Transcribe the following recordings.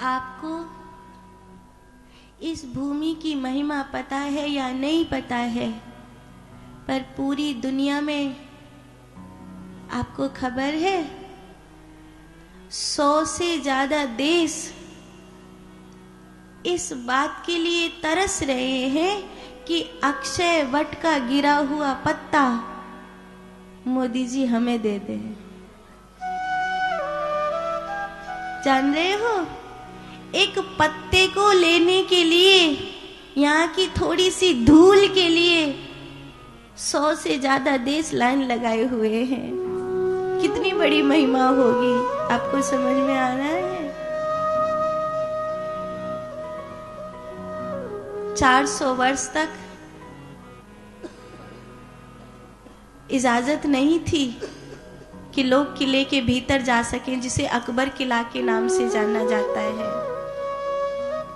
आपको इस भूमि की महिमा पता है या नहीं पता है, पर पूरी दुनिया में आपको खबर है 100 से ज्यादा देश इस बात के लिए तरस रहे हैं कि अक्षय वट का गिरा हुआ पत्ता मोदी जी हमें दे दें। जान रहे हो, एक पत्ते को लेने के लिए, यहाँ की थोड़ी सी धूल के लिए 100 से ज्यादा देश लाइन लगाए हुए हैं। कितनी बड़ी महिमा होगी, आपको समझ में आ रहा है? 400 वर्ष तक इजाजत नहीं थी कि लोग किले के भीतर जा सकें, जिसे अकबर किला के नाम से जाना जाता है।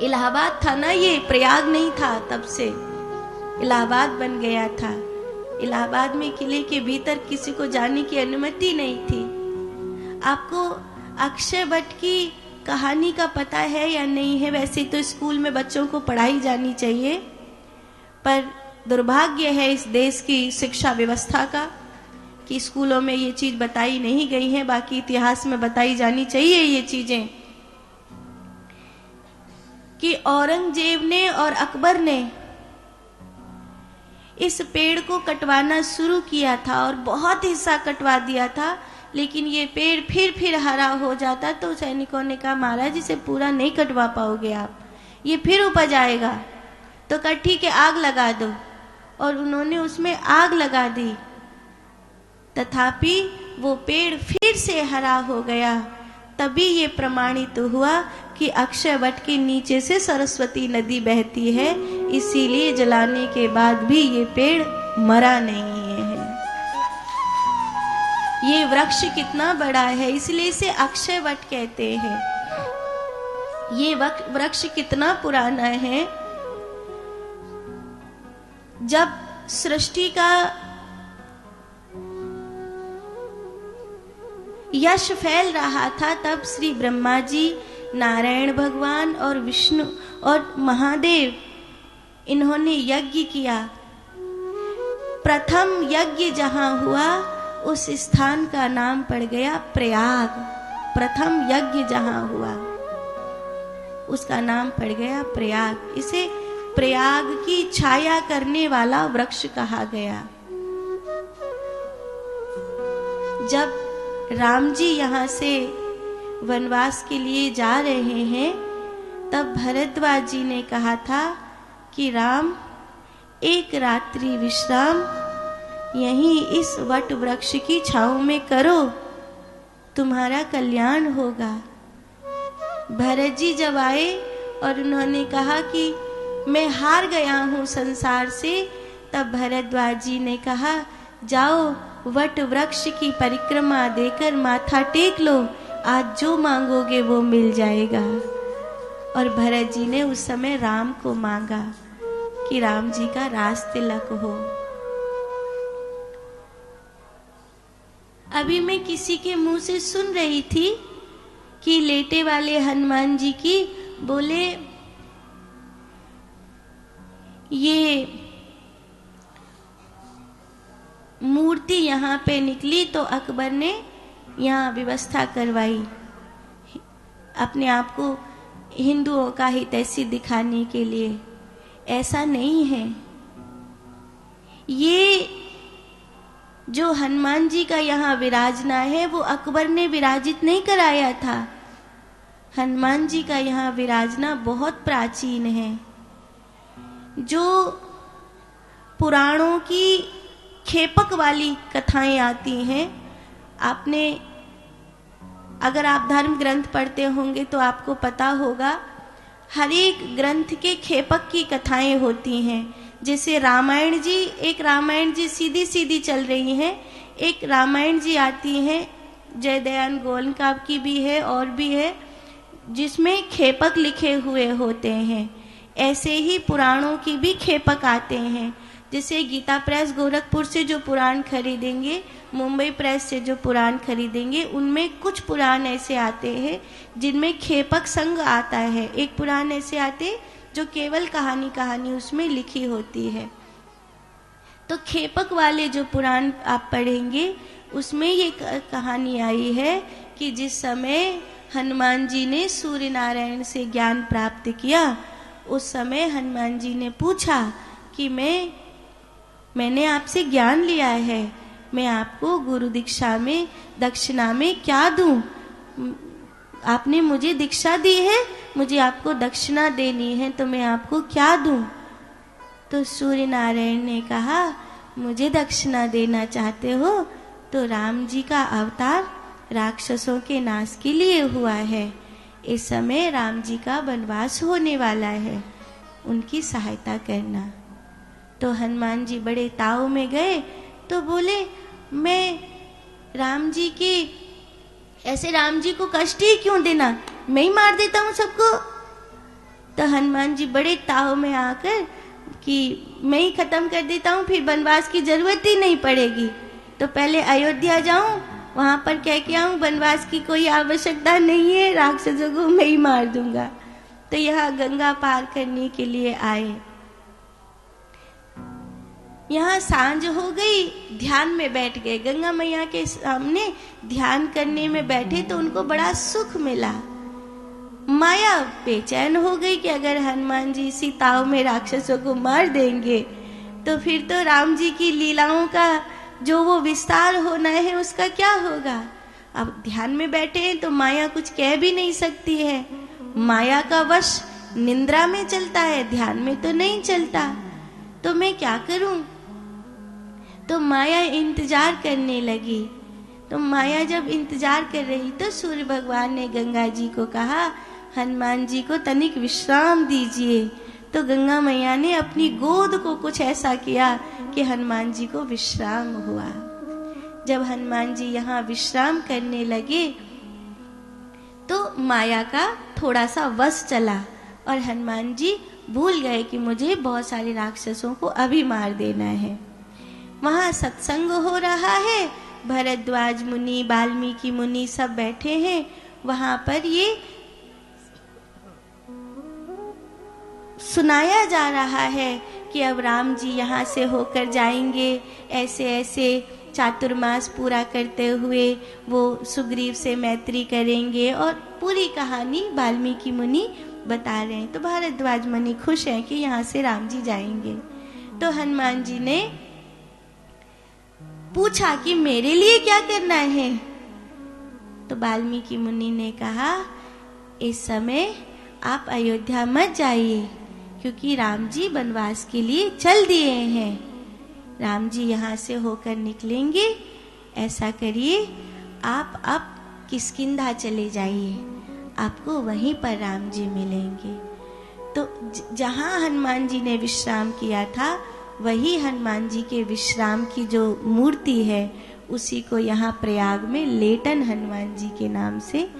इलाहाबाद था ना, ये प्रयाग नहीं था, तब से इलाहाबाद बन गया था। इलाहाबाद में किले के भीतर किसी को जाने की अनुमति नहीं थी। आपको अक्षय वट की कहानी का पता है या नहीं है? वैसे तो स्कूल में बच्चों को पढ़ाई जानी चाहिए, पर दुर्भाग्य है इस देश की शिक्षा व्यवस्था का कि स्कूलों में ये चीज बताई नहीं गई है। बाकी इतिहास में बताई जानी चाहिए ये चीजें, कि औरंगजेब ने और अकबर ने इस पेड़ को कटवाना शुरू किया था और बहुत हिस्सा कटवा दिया था, लेकिन ये पेड़ फिर हरा हो जाता। तो सैनिकों ने कहा, महाराज इसे पूरा नहीं कटवा पाओगे आप, ये फिर उपज आएगा। तो कहा ठीक है, आग लगा दो, और उन्होंने उसमें आग लगा दी। तथापि वो पेड़ फिर से हरा हो गया। तभी ये प्रमाणित हुआ कि अक्षय वट के नीचे से सरस्वती नदी बहती है, इसीलिए जलाने के बाद भी ये पेड़ मरा नहीं है। ये वृक्ष कितना बड़ा है, इसलिए इसे अक्षय वट कहते हैं। ये वृक्ष कितना पुराना है। जब सृष्टि का यश फैल रहा था, तब श्री ब्रह्मा जी, नारायण भगवान और विष्णु और महादेव, इन्होंने यज्ञ किया। प्रथम यज्ञ जहां हुआ उस स्थान का नाम पड़ गया प्रयाग। प्रथम यज्ञ जहां हुआ उसका नाम पड़ गया प्रयाग। इसे प्रयाग की छाया करने वाला वृक्ष कहा गया। जब राम जी यहाँ से वनवास के लिए जा रहे हैं, तब भरद्वाज जी ने कहा था कि राम, एक रात्रि विश्राम यहीं इस वट वृक्ष की छांव में करो, तुम्हारा कल्याण होगा। भरत जी जब आए और उन्होंने कहा कि मैं हार गया हूँ संसार से, तब भरद्वाज जी ने कहा, जाओ वट वृक्ष की परिक्रमा देकर माथा टेक लो, आज जो मांगोगे वो मिल जाएगा। और भरत जी ने उस समय राम को मांगा कि राम जी का राज तिलक हो। अभी मैं किसी के मुंह से सुन रही थी कि लेटे वाले हनुमान जी की, बोले ये मूर्ति यहाँ पे निकली तो अकबर ने यहाँ व्यवस्था करवाई, अपने आप को हिंदुओं का हितैषी दिखाने के लिए। ऐसा नहीं है। ये जो हनुमान जी का यहाँ विराजना है वो अकबर ने विराजित नहीं कराया था। हनुमान जी का यहाँ विराजना बहुत प्राचीन है। जो पुराणों की खेपक वाली कथाएं आती हैं, आपने अगर आप धर्म ग्रंथ पढ़ते होंगे तो आपको पता होगा, हर एक ग्रंथ के खेपक की कथाएं होती हैं। जैसे रामायण जी, एक रामायण जी सीधी सीधी चल रही हैं, एक रामायण जी आती हैं, जयदयान गोलका की भी है और भी है, जिसमें खेपक लिखे हुए होते हैं। ऐसे ही पुराणों की भी खेपक आते हैं। जैसे गीता प्रेस गोरखपुर से जो पुराण खरीदेंगे, मुंबई प्रेस से जो पुराण खरीदेंगे, उनमें कुछ पुराण ऐसे आते हैं जिनमें खेपक संग आता है। एक पुराण ऐसे आते जो केवल कहानी उसमें लिखी होती है। तो खेपक वाले जो पुराण आप पढ़ेंगे उसमें ये कहानी आई है कि जिस समय हनुमान जी ने सूर्य नारायण से ज्ञान प्राप्त किया, उस समय हनुमान जी ने पूछा कि मैंने आपसे ज्ञान लिया है, मैं आपको गुरु दीक्षा में दक्षिणा में क्या दूं? आपने मुझे दीक्षा दी है, मुझे आपको दक्षिणा देनी है, तो मैं आपको क्या दूं? तो सूर्य नारायण ने कहा, मुझे दक्षिणा देना चाहते हो तो राम जी का अवतार राक्षसों के नाश के लिए हुआ है। इस समय राम जी का वनवास होने वाला है, उनकी सहायता करना। तो हनुमान जी बड़े ताव में गए तो बोले, मैं राम जी को कष्ट ही क्यों देना, मैं ही मार देता हूँ सबको। तो हनुमान जी बड़े ताव में आकर कि मैं ही खत्म कर देता हूँ, फिर वनवास की जरूरत ही नहीं पड़ेगी, तो पहले अयोध्या जाऊं, वहां पर कह के आऊं वनवास की कोई आवश्यकता नहीं है, राक्षसों को मैं ही मार दूंगा। तो यहाँ गंगा पार करने के लिए आए। यहाँ सांझ हो गई, ध्यान में बैठ गए, गंगा मैया के सामने ध्यान करने में बैठे तो उनको बड़ा सुख मिला। माया बेचैन हो गई कि अगर हनुमान जी इसी ताव में राक्षसों को मार देंगे तो फिर तो राम जी की लीलाओं का जो वो विस्तार होना है उसका क्या होगा। अब ध्यान में बैठे हैं तो माया कुछ कह भी नहीं सकती है, माया का वश निंद्रा में चलता है, ध्यान में तो नहीं चलता, तो मैं क्या करूं। तो माया इंतजार करने लगी। तो माया जब इंतजार कर रही तो सूर्य भगवान ने गंगा जी को कहा, हनुमान जी को तनिक विश्राम दीजिए। तो गंगा मैया ने अपनी गोद को कुछ ऐसा किया कि हनुमान जी को विश्राम हुआ। जब हनुमान जी यहाँ विश्राम करने लगे तो माया का थोड़ा सा वश चला और हनुमान जी भूल गए कि मुझे बहुत सारे राक्षसों को अभी मार देना है। वहाँ सत्संग हो रहा है, भरद्वाज मुनि, वाल्मीकि मुनि सब बैठे हैं। वहाँ पर ये सुनाया जा रहा है कि अब राम जी यहाँ से होकर जाएंगे, ऐसे ऐसे चातुर्मास पूरा करते हुए वो सुग्रीव से मैत्री करेंगे, और पूरी कहानी वाल्मीकि मुनि बता रहे हैं। तो भारद्वाज मुनि खुश हैं कि यहाँ से राम जी जाएंगे। तो हनुमान जी ने पूछा कि मेरे लिए क्या करना है। तो वाल्मीकि मुनि ने कहा, इस समय आप अयोध्या मत जाइए, क्योंकि राम जी वनवास के लिए चल दिए हैं। राम जी यहाँ से होकर निकलेंगे, ऐसा करिए आप अब किष्किंधा चले जाइए, आपको वहीं पर राम जी मिलेंगे। तो जहाँ हनुमान जी ने विश्राम किया था, वही हनुमान जी के विश्राम की जो मूर्ति है, उसी को यहाँ प्रयाग में लेटन हनुमान जी के नाम से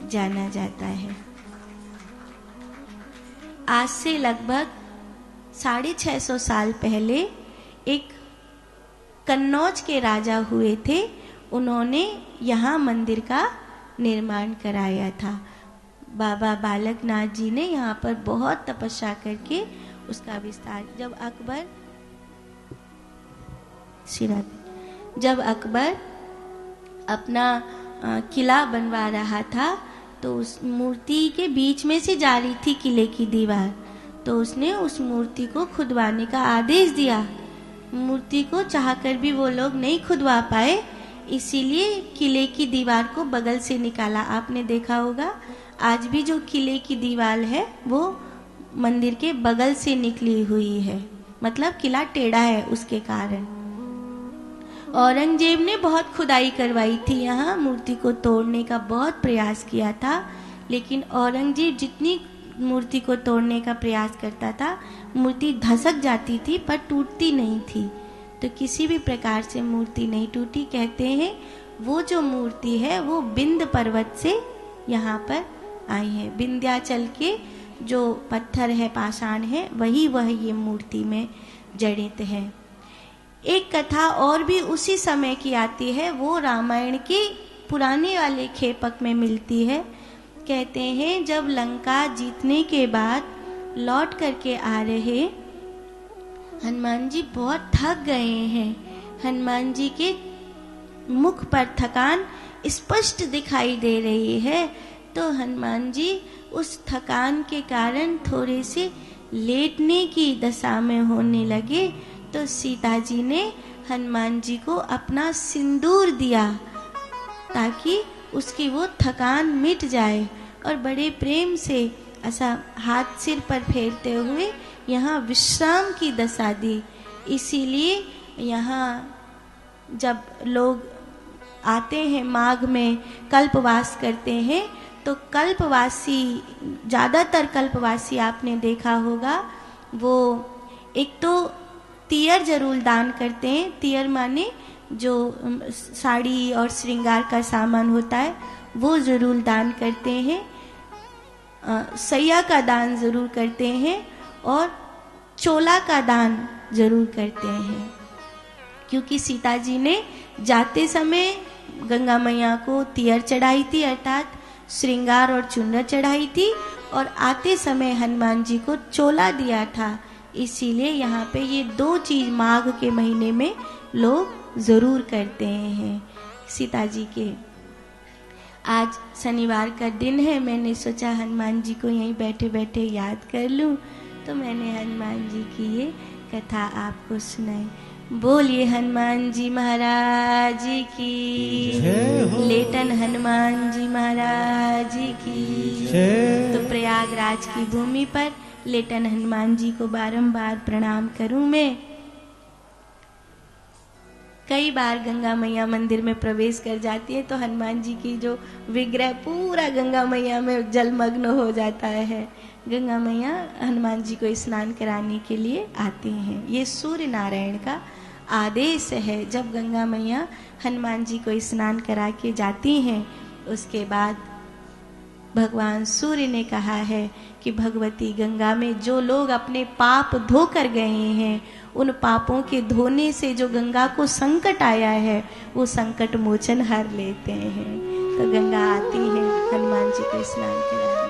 जाना जाता है। आज से लगभग 650 साल पहले एक कन्नौज के राजा हुए थे, उन्होंने यहाँ मंदिर का निर्माण कराया था। बाबा बालकनाथ जी ने यहाँ पर बहुत तपस्या करके उसका विस्तार, जब अकबर अपना किला बनवा रहा था तो उस मूर्ति के बीच में से जा रही थी किले की दीवार, तो उसने उस मूर्ति को खुदवाने का आदेश दिया। मूर्ति को चाहकर भी वो लोग नहीं खुदवा पाए, इसीलिए किले की दीवार को बगल से निकाला। आपने देखा होगा आज भी जो किले की दीवार है वो मंदिर के बगल से निकली हुई है, मतलब किला टेढ़ा है उसके कारण। औरंगजेब ने बहुत खुदाई करवाई थी, यहाँ मूर्ति को तोड़ने का बहुत प्रयास किया था, लेकिन औरंगजेब जितनी मूर्ति को तोड़ने का प्रयास करता था, मूर्ति धसक जाती थी पर टूटती नहीं थी। तो किसी भी प्रकार से मूर्ति नहीं टूटी। कहते हैं वो जो मूर्ति है वो बिंद पर्वत से यहाँ पर आई है। विंध्याचल के जो पत्थर है, पाषाण है, वही ये मूर्ति में जड़ित है। एक कथा और भी उसी समय की आती है, वो रामायण के पुराने वाले खेपक में मिलती है। कहते हैं जब लंका जीतने के बाद लौट करके आ रहे हनुमान जी बहुत थक गए हैं। हनुमान जी के मुख पर थकान स्पष्ट दिखाई दे रही है, तो हनुमान जी उस थकान के कारण थोड़े से लेटने की दशा में होने लगे। तो सीता जी ने हनुमान जी को अपना सिंदूर दिया ताकि उसकी वो थकान मिट जाए, और बड़े प्रेम से ऐसा हाथ सिर पर फेरते हुए यहाँ विश्राम की दशा दी। इसीलिए यहाँ जब लोग आते हैं माघ में कल्पवास करते हैं, तो कल्पवासी, ज़्यादातर कल्पवासी आपने देखा होगा, वो एक तो तियर जरूर दान करते हैं। तियर माने जो साड़ी और श्रृंगार का सामान होता है वो जरूर दान करते हैं, सैया का दान जरूर करते हैं, और चोला का दान जरूर करते हैं। क्योंकि सीता जी ने जाते समय गंगा मैया को तियर चढ़ाई थी, अर्थात श्रृंगार और चुनर चढ़ाई थी, और आते समय हनुमान जी को चोला दिया था। इसीलिए यहाँ पे ये दो चीज माघ के महीने में लोग जरूर करते हैं सीता जी के। आज शनिवार का दिन है, मैंने सोचा हनुमान जी को यहीं बैठे बैठे याद कर लूं, तो मैंने हनुमान जी की ये कथा आपको सुनाई। बोलिए हनुमान जी महाराज की, लेटन हनुमान जी महाराज की। तो प्रयागराज की भूमि पर लेटन हनुमान जी को बारंबार प्रणाम करूं मैं। कई बार गंगा मैया मंदिर में प्रवेश कर जाती है तो हनुमान जी की जो विग्रह पूरा गंगा मैया में जलमग्न हो जाता है। गंगा मैया हनुमान जी को स्नान कराने के लिए आती हैं। ये सूर्य नारायण का आदेश है। जब गंगा मैया हनुमान जी को स्नान करा के जाती हैं, उसके बाद भगवान सूर्य ने कहा है कि भगवती गंगा में जो लोग अपने पाप धो कर गए हैं, उन पापों के धोने से जो गंगा को संकट आया है, वो संकट मोचन हर लेते हैं। तो गंगा आती है हनुमान जी को स्नान कराने।